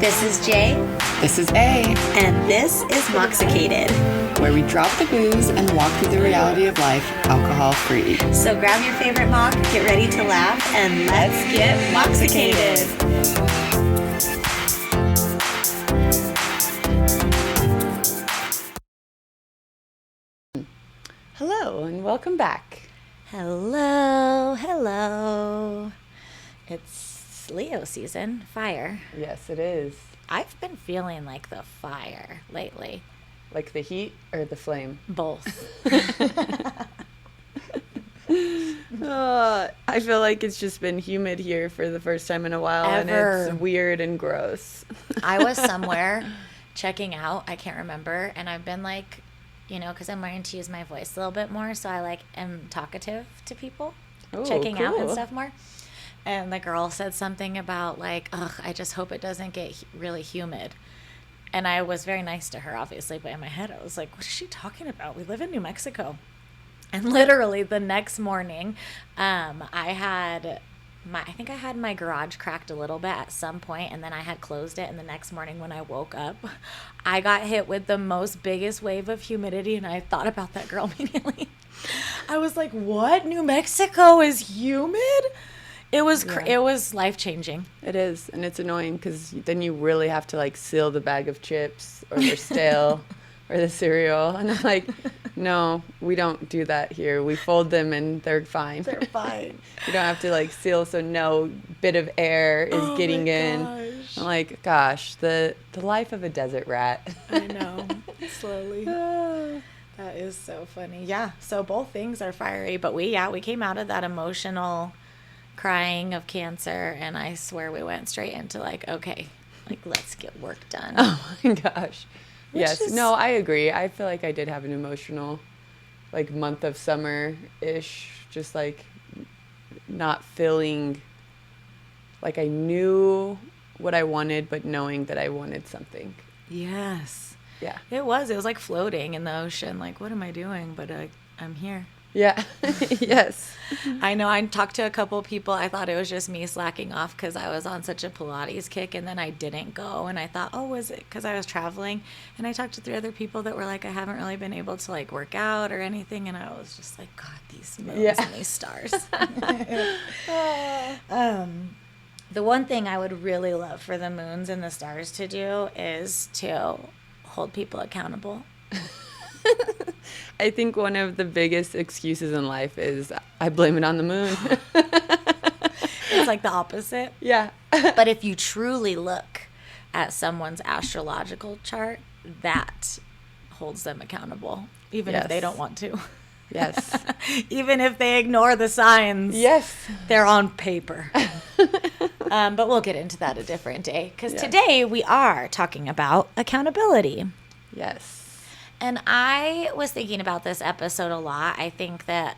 This is Jay. This is A. And this is Mocksicated, where we drop the booze and walk through the reality of life alcohol-free. So grab your favorite mock, get ready to laugh, and let's get Mocksicated. Hello, and welcome back. Hello. It's Leo season, fire. Yes, it is. I've been feeling like the fire lately. Like the heat or the flame? Both. I feel like it's just been humid here for the first time in a while, and it's weird and gross. I was somewhere checking out, I can't remember, and I've been like, because I'm learning to use my voice a little bit more, so I am talkative to people, checking out and stuff more. And the girl said something about I just hope it doesn't get really humid. And I was very nice to her, obviously, but in my head I was like, what is she talking about? We live in New Mexico. And literally the next morning, I think I had my garage cracked a little bit at some point, and then I had closed it. And the next morning when I woke up, I got hit with the biggest wave of humidity, and I thought about that girl immediately. I was like, what? New Mexico is humid? It was it was life-changing. It is, and it's annoying because then you really have to seal the bag of chips, or they're stale, or the cereal. And I'm like, no, we don't do that here. We fold them and they're fine. They're fine. You don't have to seal so no bit of air is getting in. I'm like, gosh, the life of a desert rat. I know, slowly. That is so funny. Yeah, so both things are fiery, but we came out of that emotional crying of cancer, and I swear we went straight into let's get work done. Oh my gosh. Yes. No, I agree. I feel like I did have an emotional month of summer-ish, just not feeling like I knew what I wanted, but knowing that I wanted something. Yes. Yeah. It was like floating in the ocean. What am I doing? But I'm here. Yeah. Yes. I know. I talked to a couple people. I thought it was just me slacking off because I was on such a Pilates kick, and then I didn't go. And I thought, was it because I was traveling? And I talked to 3 other people that were I haven't really been able to work out or anything. And I was just God, these moons and these stars. The one thing I would really love for the moons and the stars to do is to hold people accountable. I think one of the biggest excuses in life is I blame it on the moon. It's the opposite. Yeah. But if you truly look at someone's astrological chart, that holds them accountable, even if they don't want to. Yes. Even if they ignore the signs. Yes. They're on paper. But we'll get into that a different day, because today we are talking about accountability. Yes. And I was thinking about this episode a lot. I think that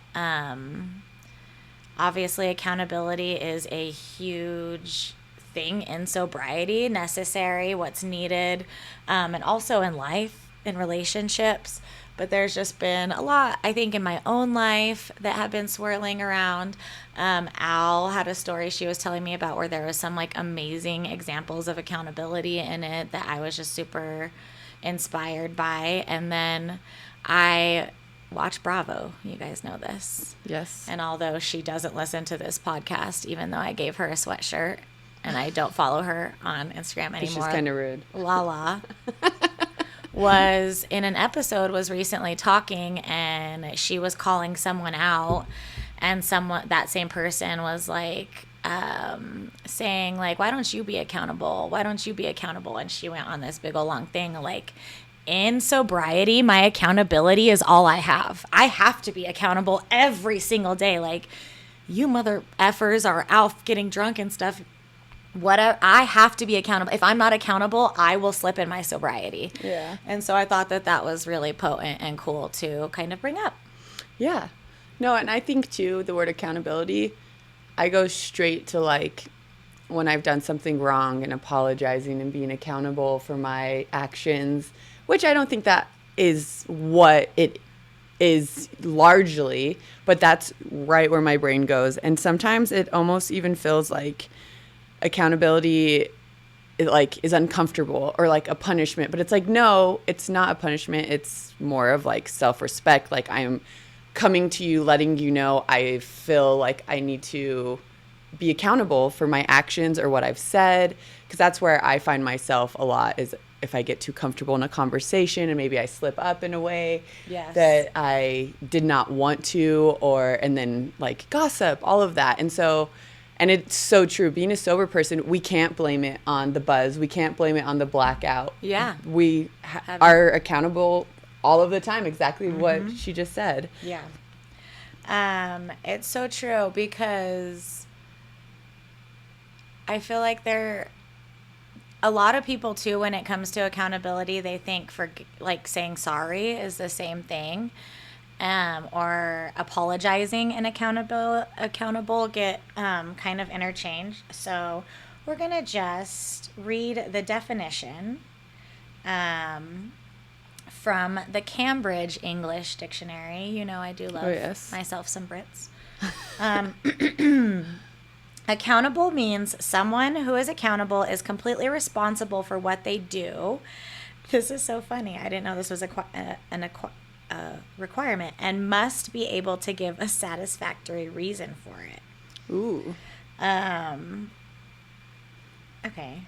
obviously accountability is a huge thing in sobriety, necessary, what's needed, and also in life, in relationships. But there's just been a lot, I think, in my own life that have been swirling around. Al had a story she was telling me about where there was some amazing examples of accountability in it that I was just super inspired by. And then I watch Bravo. You guys know this. Yes. And although she doesn't listen to this podcast, even though I gave her a sweatshirt and I don't follow her on Instagram anymore. She's kind of rude. Lala was in an episode, was recently talking, and she was calling someone out, and that same person was saying why don't you be accountable? Why don't you be accountable? And she went on this big old long thing in sobriety, my accountability is all I have. I have to be accountable every single day. You mother effers are out getting drunk and stuff. Whatever, I have to be accountable. If I'm not accountable, I will slip in my sobriety. Yeah. And so I thought that was really potent and cool to kind of bring up. Yeah. No, and I think too, the word accountability, I go straight to when I've done something wrong and apologizing and being accountable for my actions, which I don't think that is what it is largely, but that's right where my brain goes. And sometimes it almost even feels like accountability it like is uncomfortable or like a punishment, but it's like, no, it's not a punishment. It's more of like self-respect. Like I'm coming to you, letting you know I feel like I need to be accountable for my actions or what I've said, because that's where I find myself a lot, is if I get too comfortable in a conversation and maybe I slip up in a way that I did not want to, and then like gossip, all of that. And so, and it's so true, being a sober person, we can't blame it on the buzz. We can't blame it on the blackout. Yeah. We are accountable all of the time, exactly what she just said. Yeah. It's so true, because I feel like a lot of people too, when it comes to accountability, they think for like saying sorry is the same thing, or apologizing and accountable get kind of interchanged. So we're gonna just read the definition from the Cambridge English Dictionary. You know, I do love myself some Brits. Accountable means someone who is accountable is completely responsible for what they do. This is so funny. I didn't know this was a requirement, and must be able to give a satisfactory reason for it. Ooh. Okay.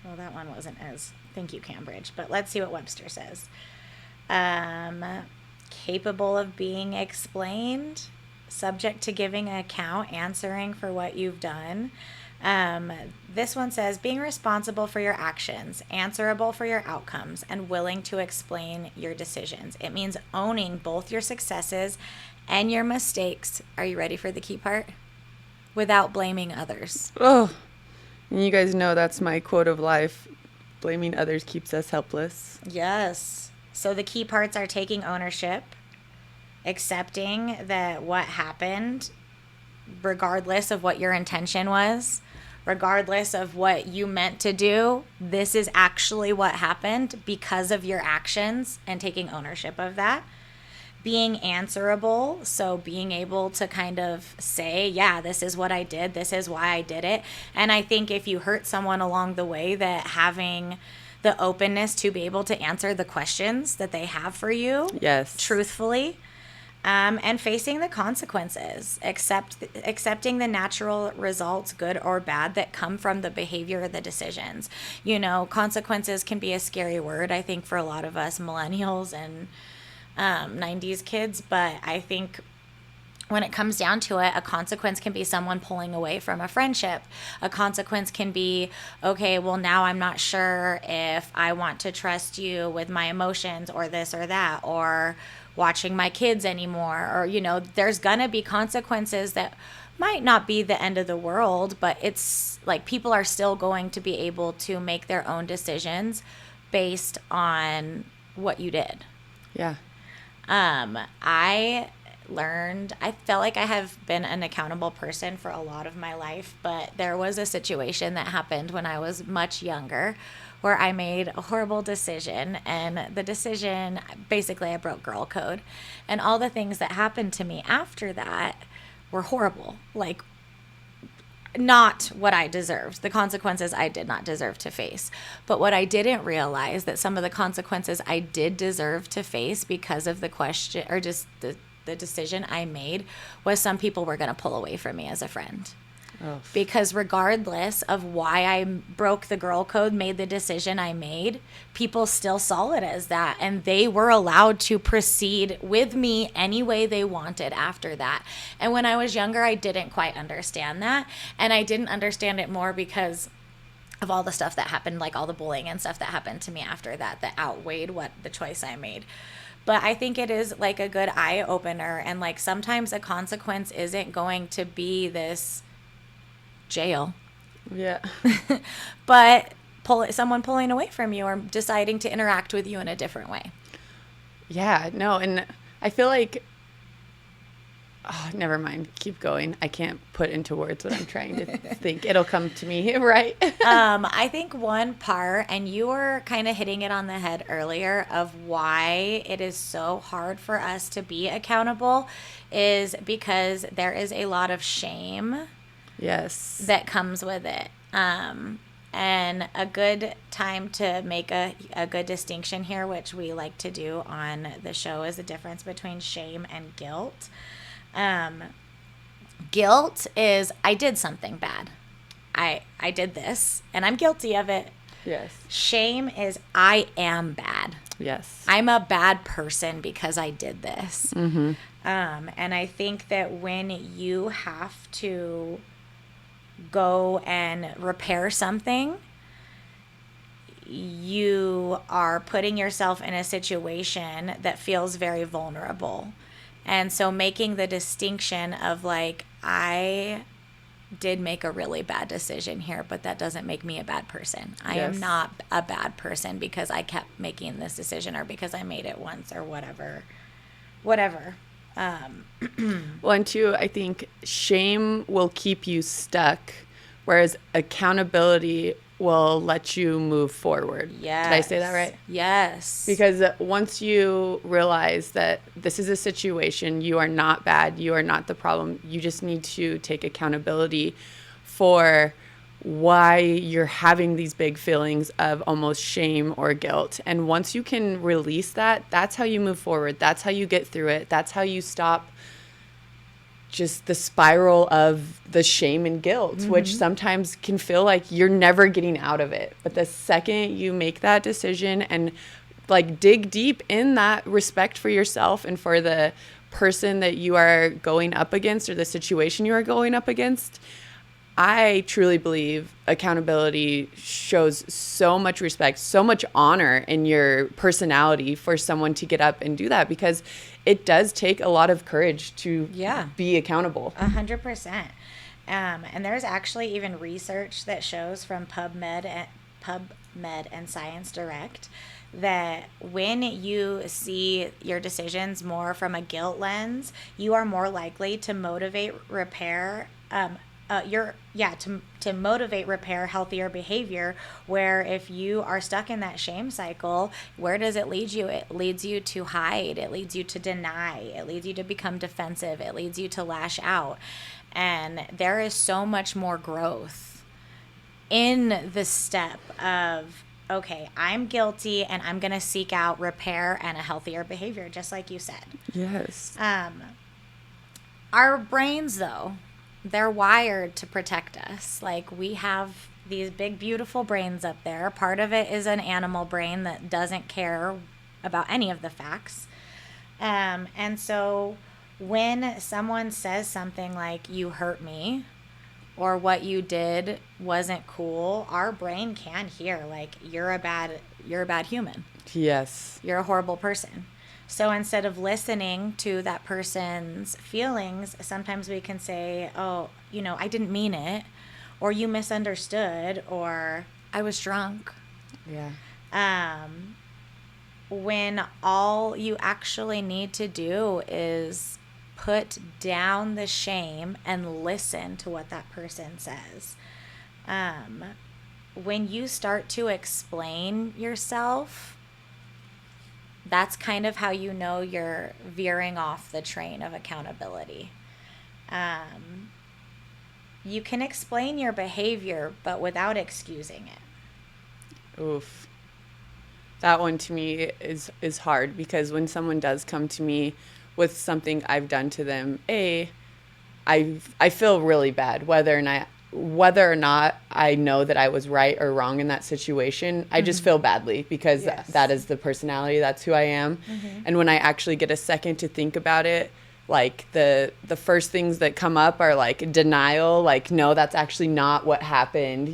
Well, that one wasn't as... Thank you, Cambridge. But let's see what Webster says. Capable of being explained, subject to giving an account, answering for what you've done. This one says being responsible for your actions, answerable for your outcomes, and willing to explain your decisions. It means owning both your successes and your mistakes. Are you ready for the key part? Without blaming others. Oh, and you guys know that's my quote of life. Blaming others keeps us helpless. Yes. So the key parts are taking ownership, accepting that what happened, regardless of what your intention was, regardless of what you meant to do, this is actually what happened because of your actions, and taking ownership of that. Being answerable, so being able to kind of say, yeah, this is what I did, this is why I did it. And I think if you hurt someone along the way, that having the openness to be able to answer the questions that they have for you, truthfully, and facing the consequences, accepting the natural results, good or bad, that come from the behavior or the decisions. You know, consequences can be a scary word, I think, for a lot of us millennials and 90s kids, but I think when it comes down to it, a consequence can be someone pulling away from a friendship. A consequence can be, okay, well, now I'm not sure if I want to trust you with my emotions, or this or that, or watching my kids anymore, or, you know, there's gonna be consequences that might not be the end of the world, but it's like people are still going to be able to make their own decisions based on what you did. Yeah. I felt like I have been an accountable person for a lot of my life, but there was a situation that happened when I was much younger where I made a horrible decision, and the decision, basically I broke girl code, and all the things that happened to me after that were horrible. Like, not what I deserved. The consequences I did not deserve to face. But what I didn't realize, that some of the consequences I did deserve to face because of the question, or just the decision I made, was some people were going to pull away from me as a friend. Oh. Because regardless of why I broke the girl code, made the decision I made, people still saw it as that, and they were allowed to proceed with me any way they wanted after that. And when I was younger, I didn't quite understand that, and I didn't understand it more because of all the stuff that happened, like all the bullying and stuff that happened to me after that outweighed what the choice I made. But I think it is like a good eye opener, and like sometimes a consequence isn't going to be this jail. Yeah. But someone pulling away from you, or deciding to interact with you in a different way. Yeah, no, and I feel like, oh, never mind. Keep going. I can't put into words what I'm trying to think. It'll come to me, right? I think one part, and you were kind of hitting it on the head earlier, of why it is so hard for us to be accountable, is because there is a lot of shame. Yes. That comes with it. And And a good time to make a good distinction here, which we like to do on the show, is the difference between shame and guilt. Guilt is, I did something bad. I did this, and I'm guilty of it. Yes. Shame is, I am bad. Yes. I'm a bad person because I did this. Mm-hmm. And I think that when you have to go and repair something, you are putting yourself in a situation that feels very vulnerable. And so making the distinction of like, I did make a really bad decision here, but that doesn't make me a bad person. I am not a bad person because I kept making this decision or because I made it once or whatever. Well, and two, I think shame will keep you stuck, whereas accountability will let you move forward. Yes. Did I say that right? Yes. Because once you realize that this is a situation, you are not bad, you are not the problem, you just need to take accountability for why you're having these big feelings of almost shame or guilt. And once you can release that, that's how you move forward. That's how you get through it. That's how you stop just the spiral of the shame and guilt, which sometimes can feel like you're never getting out of it. But the second you make that decision and like dig deep in that respect for yourself and for the person that you are going up against or the situation you are going up against, I truly believe accountability shows so much respect, so much honor in your personality for someone to get up and do that, because it does take a lot of courage to be accountable. 100%. And there's actually even research that shows from PubMed and Science Direct that when you see your decisions more from a guilt lens, you are more likely to motivate repair to motivate repair healthier behavior, where if you are stuck in that shame cycle, where does it lead you? It leads you to hide. It leads you to deny. It leads you to become defensive. It leads you to lash out. And there is so much more growth in the step of, okay, I'm guilty and I'm going to seek out repair and a healthier behavior, just like you said. Yes. Our brains, though, they're wired to protect us. Like, we have these big, beautiful brains up there. Part of it is an animal brain that doesn't care about any of the facts. And so when someone says something like, you hurt me, or what you did wasn't cool, our brain can hear, like, you're a bad human. Yes. You're a horrible person. So instead of listening to that person's feelings, sometimes we can say, oh, I didn't mean it, or you misunderstood, or I was drunk. Yeah. When all you actually need to do is put down the shame and listen to what that person says. When you start to explain yourself, that's kind of how you know you're veering off the train of accountability. You can explain your behavior, but without excusing it. Oof. That one to me is hard, because when someone does come to me with something I've done to them, I feel really bad, whether or not I know that I was right or wrong in that situation. I just feel badly, because that is the personality. That's who I am. And when I actually get a second to think about it, like the first things that come up are like denial, like, no, that's actually not what happened,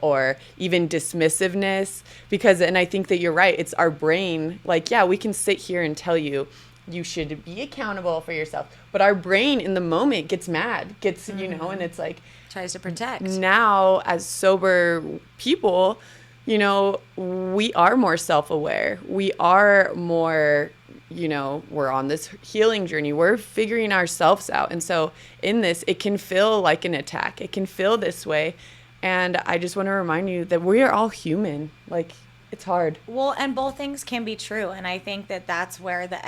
or even dismissiveness, and I think that you're right. It's our brain. Like, yeah, we can sit here and tell you, you should be accountable for yourself, but our brain in the moment gets mad, and it's like, tries to protect. Now, as sober people, we are more self-aware. We are more, we're on this healing journey. We're figuring ourselves out. And so in this, it can feel like an attack. It can feel this way. And I just want to remind you that we are all human. Like, it's hard. Well, and both things can be true. And I think that that's where the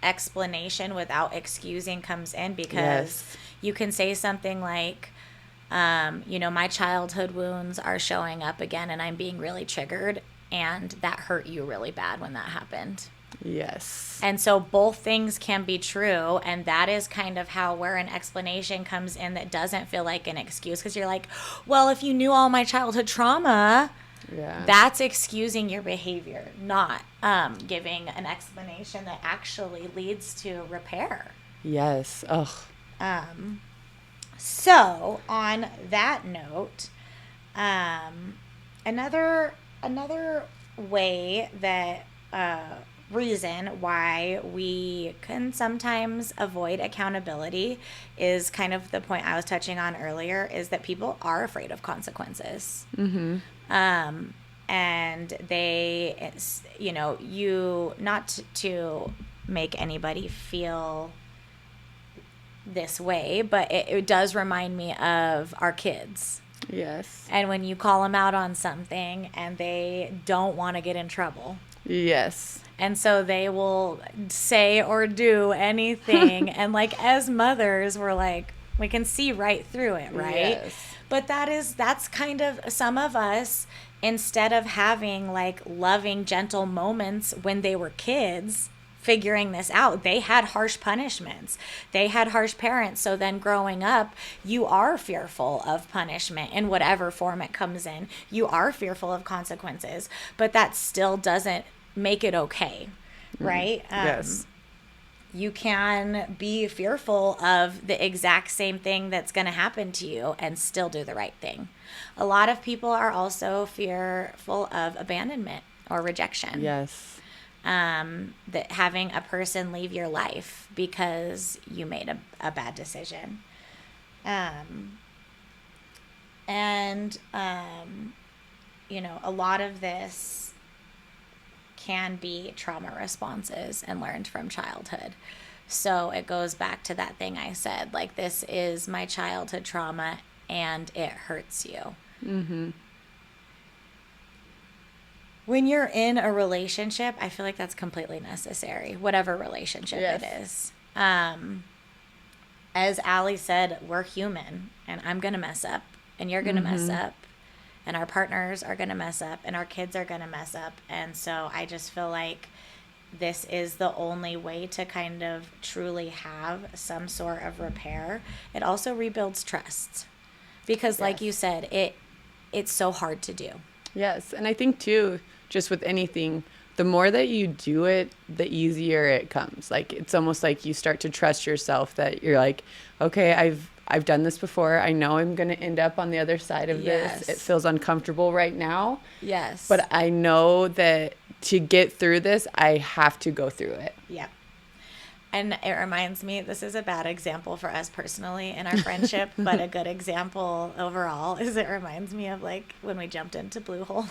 explanation without excusing comes in, because you can say something like, My childhood wounds are showing up again and I'm being really triggered, and that hurt you really bad when that happened. Yes. And so both things can be true, and that is kind of where an explanation comes in that doesn't feel like an excuse, because you're like, well, if you knew all my childhood trauma, that's excusing your behavior, not giving an explanation that actually leads to repair. Yes. Ugh. So on that note, another way that reason why we can sometimes avoid accountability is kind of the point I was touching on earlier, is that people are afraid of consequences. Mm-hmm. And they, not to make anybody feel this way, but it does remind me of our kids. Yes. And when you call them out on something and they don't want to get in trouble. Yes. And so they will say or do anything. And as mothers, we're like, we can see right through it, right? Yes. But that's kind of some of us, instead of having loving, gentle moments when they were kids, figuring this out, they had harsh punishments. They had harsh parents. So then growing up, you are fearful of punishment in whatever form it comes in. You are fearful of consequences, but that still doesn't make it okay, right? Yes. You can be fearful of the exact same thing that's going to happen to you and still do the right thing. A lot of people are also fearful of abandonment or rejection. Yes. That having a person leave your life because you made a bad decision. A lot of this can be trauma responses and learned from childhood. So it goes back to that thing I said, this is my childhood trauma and it hurts you. Mm-hmm. When you're in a relationship, I feel like that's completely necessary, whatever relationship it is. As Allie said, we're human, and I'm going to mess up, and you're going to mess up, and our partners are going to mess up, and our kids are going to mess up. And so I just feel like this is the only way to kind of truly have some sort of repair. It also rebuilds trust, because like you said, it's so hard to do. Yes. And I think too, just with anything, the more that you do it, the easier it comes. It's almost like you start to trust yourself, that you're like, okay, I've done this before. I know I'm going to end up on the other side of this. It feels uncomfortable right now. Yes. But I know that to get through this, I have to go through it. Yeah. And it reminds me, this is a bad example for us personally in our friendship, but a good example overall is it reminds me of when we jumped into Blue Hole.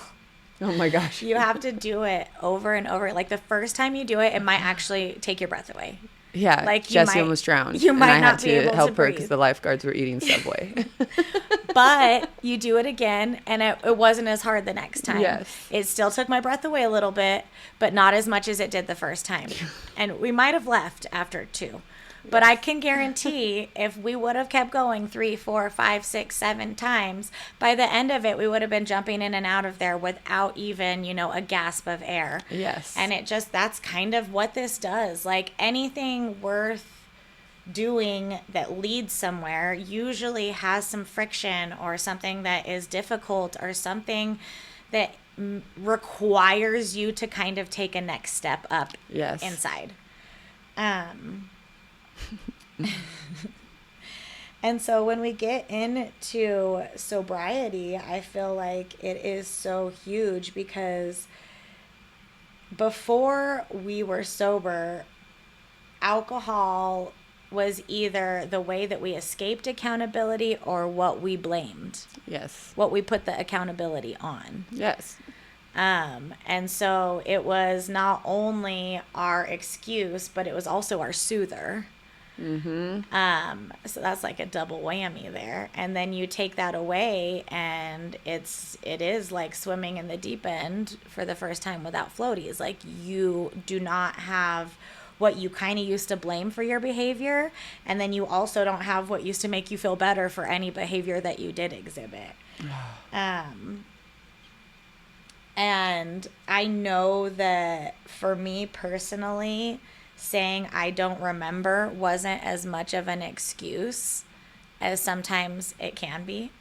Oh my gosh. You have to do it over and over. The first time you do it, it might actually take your breath away. Yeah, Jessie almost drowned. You might and not be able to I had to help her breathe. because the lifeguards were eating Subway. But you do it again, and it wasn't as hard the next time. Yes. It still took my breath away a little bit, but not as much as it did the first time. And we might have left after 2. But I can guarantee if we would have kept going 3, 4, 5, 6, 7 times, by the end of it, we would have been jumping in and out of there without even, a gasp of air. Yes. And that's kind of what this does. Anything worth doing that leads somewhere usually has some friction or something that is difficult or something that requires you to kind of take a next step up inside. And so when we get into sobriety, I feel like it is so huge, because before we were sober, alcohol was either the way that we escaped accountability or what we blamed. Yes. What we put the accountability on. Yes. And so it was not only our excuse, but it was also our soother. Mm-hmm. So that's like a double whammy there. And then you take that away, and it is like swimming in the deep end for the first time without floaties. Like, you do not have what you kind of used to blame for your behavior, and then you also don't have what used to make you feel better for any behavior that you did exhibit. And I know that for me personally, saying I don't remember wasn't as much of an excuse as sometimes it can be.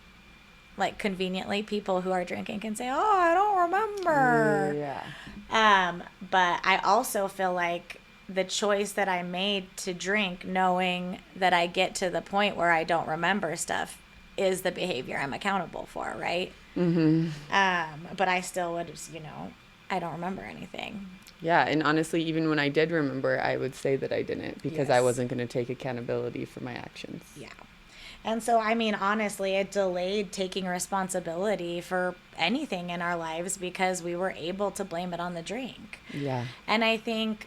Like, conveniently, people who are drinking can say, oh, I don't remember. Yeah. But I also feel like the choice that I made to drink, knowing that I get to the point where I don't remember stuff, is the behavior I'm accountable for, right? But I still would, I don't remember anything. Yeah, and honestly, even when I did remember, I would say that I didn't because I wasn't going to take accountability for my actions. Yeah. And so, I mean, honestly, it delayed taking responsibility for anything in our lives because we were able to blame it on the drink. Yeah. And I think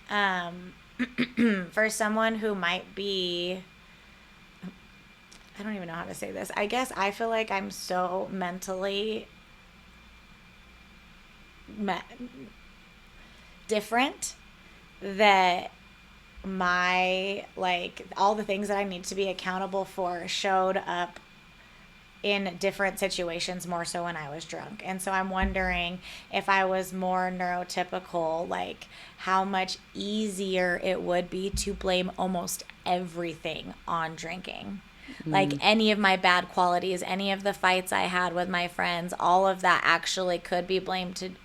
for someone who might be, I don't even know how to say this. I guess I feel like I'm so mentally different that my, like, all the things that I need to be accountable for showed up in different situations more so when I was drunk. And so I'm wondering if I was more neurotypical, like how much easier it would be to blame almost everything on drinking. Like any of my bad qualities, any of the fights I had with my friends, all of that actually could be blamed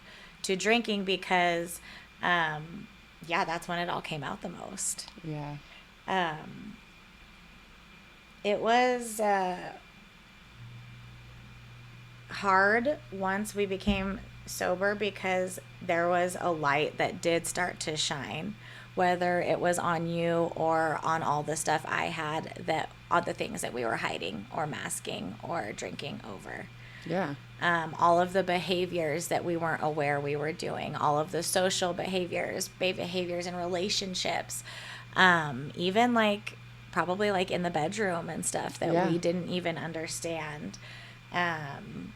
to drinking because that's when it all came out the most. Yeah. It was hard once we became sober because there was a light that did start to shine, whether it was on you or on all the stuff I had, that all the things that we were hiding or masking or drinking over. Yeah. All of the behaviors that we weren't aware we were doing, all of the social behaviors in relationships, even like probably like in the bedroom and stuff that we didn't even understand. And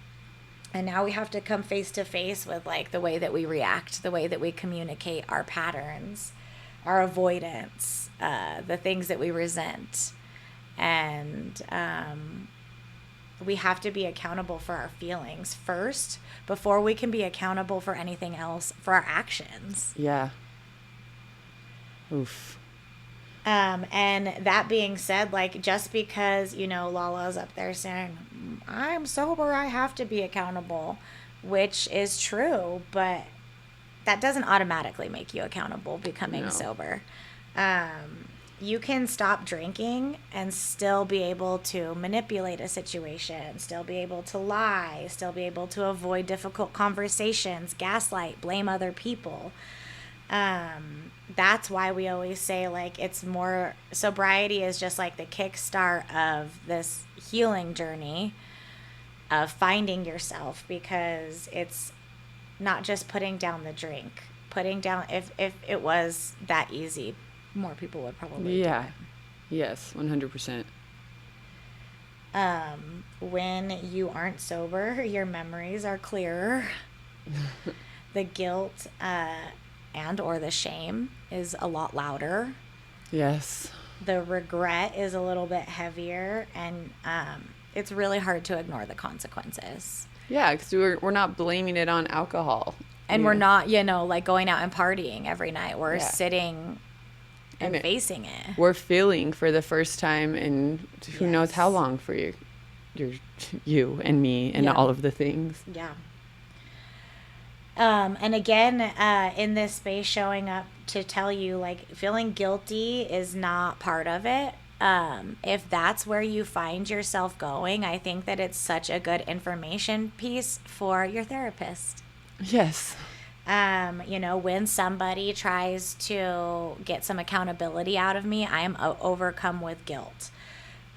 now we have to come face to face with like the way that we react, the way that we communicate, our patterns, our avoidance, the things that we resent. And we have to be accountable for our feelings first before we can be accountable for anything else, for our actions. Yeah. Oof. And that being said, like, just because, Lala's up there saying, I'm sober, I have to be accountable, which is true, but that doesn't automatically make you accountable becoming sober. You can stop drinking and still be able to manipulate a situation, still be able to lie, still be able to avoid difficult conversations, gaslight, blame other people. That's why we always say, like, it's more, sobriety is just like the kickstart of this healing journey of finding yourself, because it's not just putting down the drink. If it was that easy, more people would probably do it. Yes, 100%. When you aren't sober, your memories are clearer. The guilt and or the shame is a lot louder. Yes. The regret is a little bit heavier, and it's really hard to ignore the consequences. Yeah, because we're not blaming it on alcohol. And we're not, like going out and partying every night. We're sitting and facing it. We're feeling for the first time in who knows how long for you and me and all of the things. Yeah. And again, in this space, showing up to tell you, like, feeling guilty is not part of it. If that's where you find yourself going, I think that it's such a good information piece for your therapist. Yes. When somebody tries to get some accountability out of me, I am overcome with guilt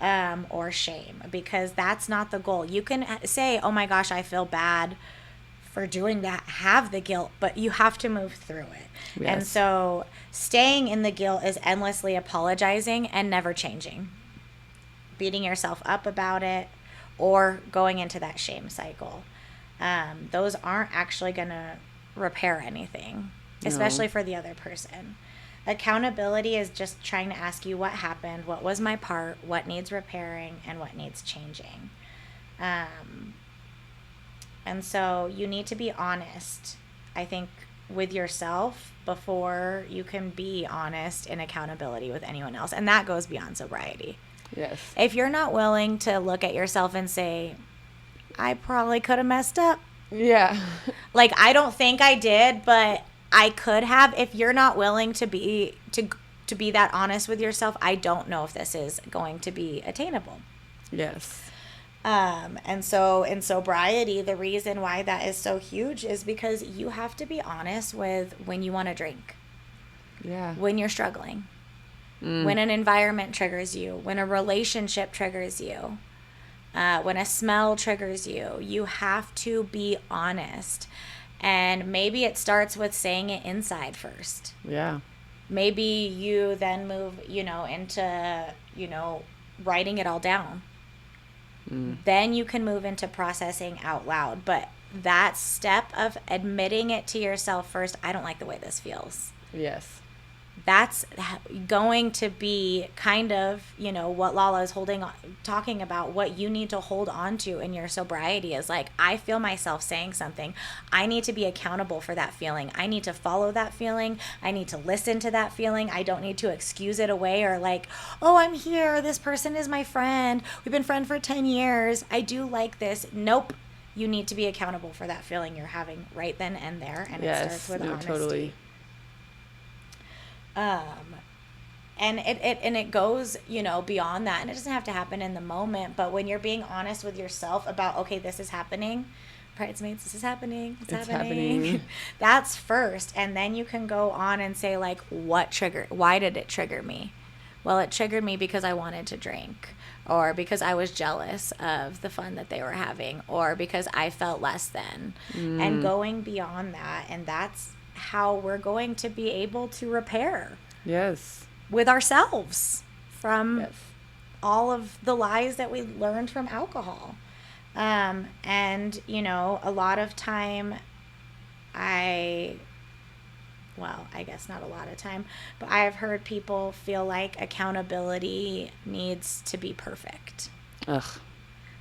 or shame, because that's not the goal. You can say, oh my gosh, I feel bad for doing that, have the guilt, but you have to move through it. Yes. And so staying in the guilt is endlessly apologizing and never changing, beating yourself up about it, or going into that shame cycle. Those aren't actually going to repair anything, especially for the other person. Accountability is just trying to ask you what happened, what was my part, what needs repairing, and what needs changing. And so you need to be honest, I think, with yourself before you can be honest in accountability with anyone else. And that goes beyond sobriety. Yes. If you're not willing to look at yourself and say, I probably could have messed up. Yeah. Like, I don't think I did, but I could have. If you're not willing to be that honest with yourself, I don't know if this is going to be attainable. Yes. And so in sobriety, the reason why that is so huge is because you have to be honest with when you want to drink. Yeah. When you're struggling. When an environment triggers you. When a relationship triggers you. When a smell triggers you. You have to be honest. And maybe it starts with saying it inside first. Yeah. Maybe you then move, into, writing it all down. Then you can move into processing out loud. But that step of admitting it to yourself first, I don't like the way this feels. Yes. That's going to be kind of, what Lala is talking about, what you need to hold on to in your sobriety is like, I feel myself saying something. I need to be accountable for that feeling. I need to follow that feeling. I need to listen to that feeling. I don't need to excuse it away or like, oh, I'm here. This person is my friend. We've been friends for 10 years. I do like this. Nope. You need to be accountable for that feeling you're having right then and there. And it starts with honesty. Totally. And it goes, beyond that, and it doesn't have to happen in the moment, but when you're being honest with yourself about, okay, this is happening, bridesmaids, this is happening, it's happening. That's first. And then you can go on and say like, why did it trigger me? Well, it triggered me because I wanted to drink, or because I was jealous of the fun that they were having, or because I felt less than. And going beyond that, and that's how we're going to be able to repair. Yes. With ourselves from all of the lies that we learned from alcohol. And, a lot of time I guess not a lot of time, but I've heard people feel like accountability needs to be perfect. Ugh.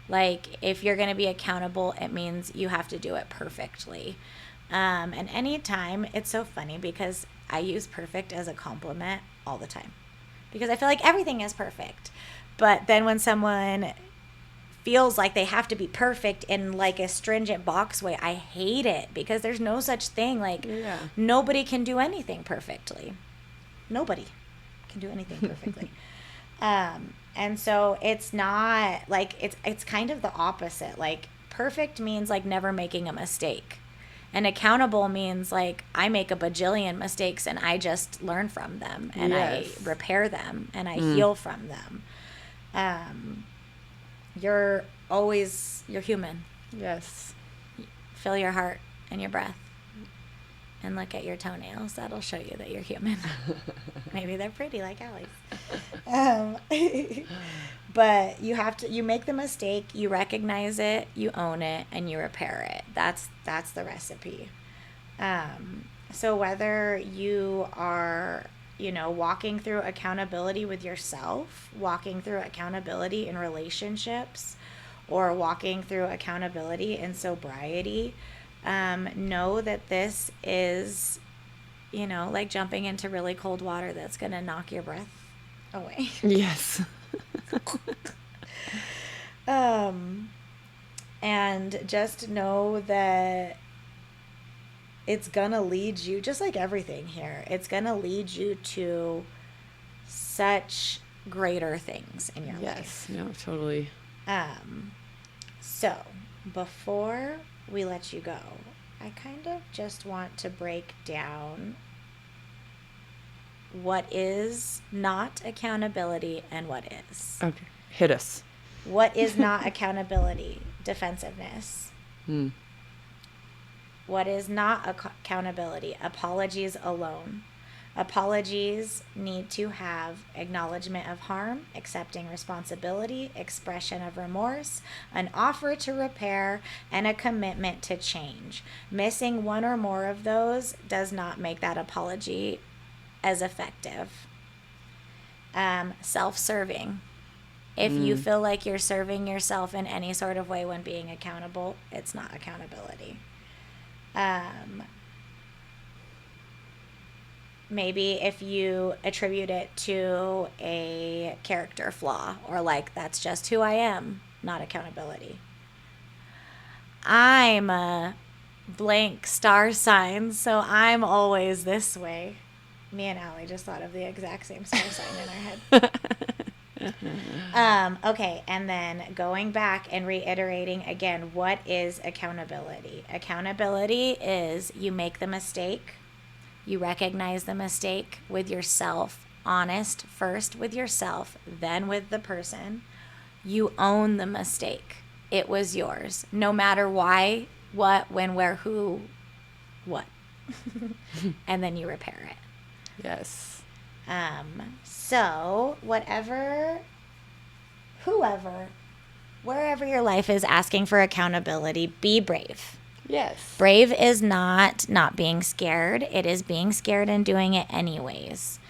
Like, if you're going to be accountable, it means you have to do it perfectly. And anytime, it's so funny because I use perfect as a compliment all the time because I feel like everything is perfect. But then when someone feels like they have to be perfect in like a stringent box way, I hate it because there's no such thing. Like, nobody can do anything perfectly. Nobody can do anything perfectly. And so it's not like, it's kind of the opposite. Like, perfect means like never making a mistake. And accountable means like I make a bajillion mistakes and I just learn from them and I repair them and I heal from them. You're human. Yes. Feel your heart and your breath and look at your toenails. That'll show you that you're human. Maybe they're pretty like Allie's. But you make the mistake, you recognize it, you own it, and you repair it. That's the recipe. So whether you are, walking through accountability with yourself, walking through accountability in relationships, or walking through accountability in sobriety, know that this is, like jumping into really cold water that's going to knock your breath away. Yes. And just know that it's gonna lead you, just like everything here, it's gonna lead you to such greater things in your life. Yes, no, totally. So before we let you go, I kind of just want to break down what is not accountability and what is. Okay. Hit us. What is not accountability? Defensiveness. What is not accountability? Apologies alone. Apologies need to have acknowledgement of harm, accepting responsibility, expression of remorse, an offer to repair, and a commitment to change. Missing one or more of those does not make that apology as effective. Self-serving. If you feel like you're serving yourself in any sort of way when being accountable, it's not accountability. Maybe if you attribute it to a character flaw or like, that's just who I am, not accountability. I'm a blank star sign, so I'm always this way. Me and Allie just thought of the exact same star sign in our head. Okay, and then going back and reiterating again, what is accountability? Accountability is you make the mistake, you recognize the mistake with yourself, honest first with yourself, then with the person. You own the mistake. It was yours, no matter why, what, when, where, who, what. And then you repair it. Yes. So whoever, wherever your life is asking for accountability, be brave. Yes. Brave is not being scared. It is being scared and doing it anyways.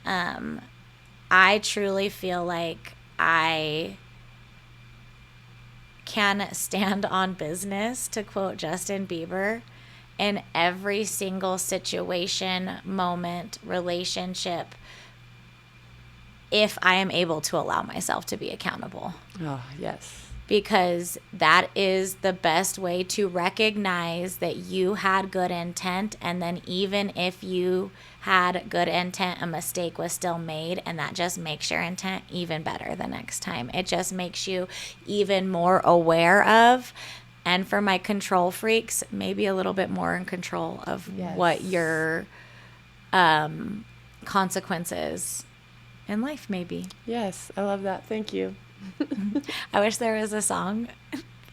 I truly feel like I can stand on business, to quote Justin Bieber, in every single situation, moment, relationship, if I am able to allow myself to be accountable. Oh, yes. Because that is the best way to recognize that you had good intent, and then even if you had good intent, a mistake was still made, and that just makes your intent even better the next time. It just makes you even more aware of, and for my control freaks, maybe a little bit more in control of what your consequences in life may be. Yes, I love that. Thank you. I wish there was a song.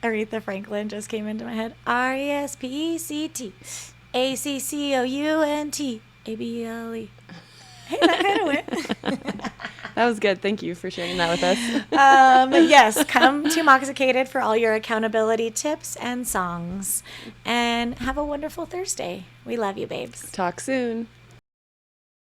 Aretha Franklin just came into my head. RESPECT ACCOUNT ABLE. Hey, that kind of went. That was good. Thank you for sharing that with us. Yes, come to Mocksicated for all your accountability tips and songs. And have a wonderful Thursday. We love you, babes. Talk soon.